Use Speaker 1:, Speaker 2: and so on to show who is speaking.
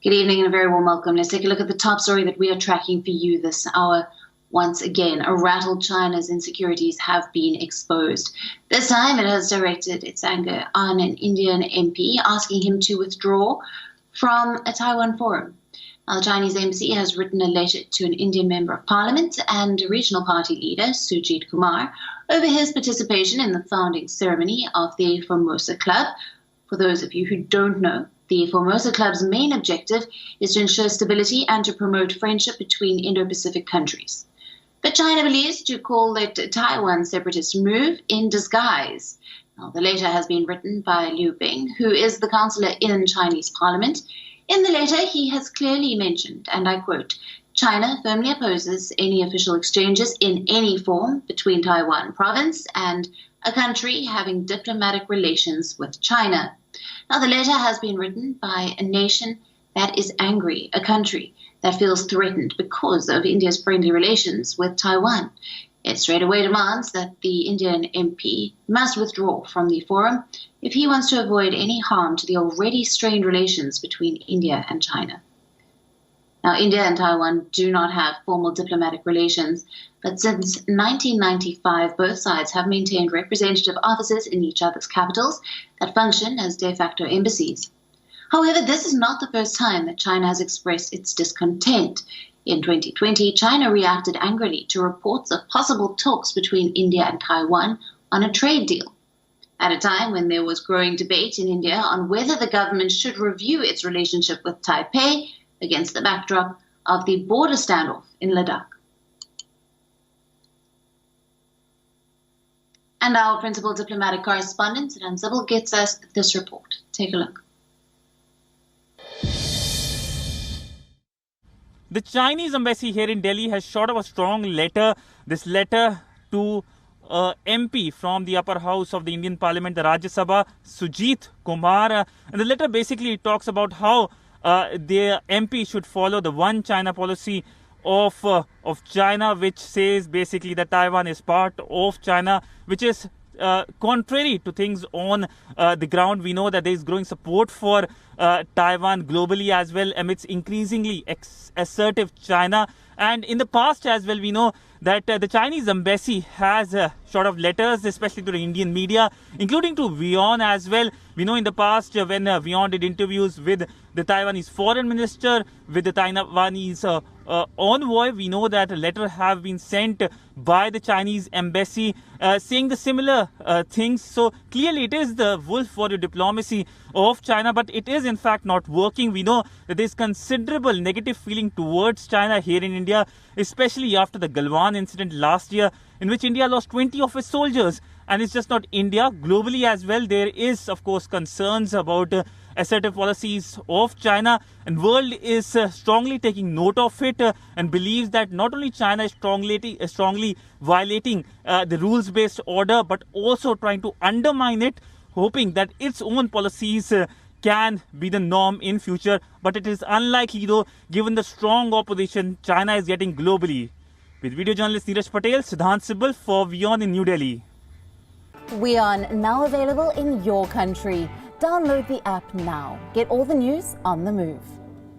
Speaker 1: Good evening and a very warm welcome. Let's take a look at the top story that we are tracking for you this hour. Once again, a rattled China's insecurities have been exposed. This time it has directed its anger on an Indian MP, asking him to withdraw from a Taiwan forum. Now, the Chinese embassy has written a letter to an Indian member of parliament and regional party leader, Sujit Kumar, over his participation in the founding ceremony of the Formosa Club. For those of you who don't know, the Formosa Club's main objective is to ensure stability and to promote friendship between Indo-Pacific countries. But China believes to call it Taiwan separatist move in disguise. Now, the letter has been written by Liu Bing, who is the councillor in Chinese parliament. In the letter, he has clearly mentioned, and I quote, China firmly opposes any official exchanges in any form between Taiwan province and a country having diplomatic relations with China. Now, the letter has been written by a nation that is angry, a country that feels threatened because of India's friendly relations with Taiwan. It straight away demands that the Indian MP must withdraw from the forum if he wants to avoid any harm to the already strained relations between India and China. Now, India and Taiwan do not have formal diplomatic relations, but since 1995, both sides have maintained representative offices in each other's capitals that function as de facto embassies. However, this is not the first time that China has expressed its discontent. In 2020, China reacted angrily to reports of possible talks between India and Taiwan on a trade deal. At a time when there was growing debate in India on whether the government should review its relationship with Taipei against the backdrop of the border standoff in Ladakh. And our principal diplomatic correspondent, Siddhan Sibbal, gets us this report. Take a look.
Speaker 2: The Chinese embassy here in Delhi has shot up a strong letter. This letter to MP from the upper house of the Indian Parliament, the Rajya Sabha, Sujit Kumar. And the letter basically talks about how the MP should follow the one China policy of China, which says basically that Taiwan is part of China, which is contrary to things on the ground. We know that there is growing support for Taiwan globally as well amidst increasingly assertive China. And in the past as well, we know that the Chinese embassy has shot of letters, especially to the Indian media, including to WION as well. We know in the past when WION did interviews with the Taiwanese foreign minister, with the Taiwanese envoy, we know that a letter have been sent by the Chinese embassy saying the similar things. So clearly it is the wolf for the diplomacy of China, but it is in fact not working. We know that there is considerable negative feeling towards China here in India, especially after the Galwan incident last year, in which India lost 20 of its soldiers. And it's just not India. Globally as well, there is, of course, concerns about assertive policies of China, and world is strongly taking note of it and believes that not only China is strongly violating the rules-based order, but also trying to undermine it, hoping that its own policies can be the norm in future. But it is unlikely, though, given the strong opposition China is getting globally. With video journalist Neeraj Patel, Siddhan Sibbal for WION in New Delhi.
Speaker 3: WION, now available in your country. Download the app now. Get all the news on the move.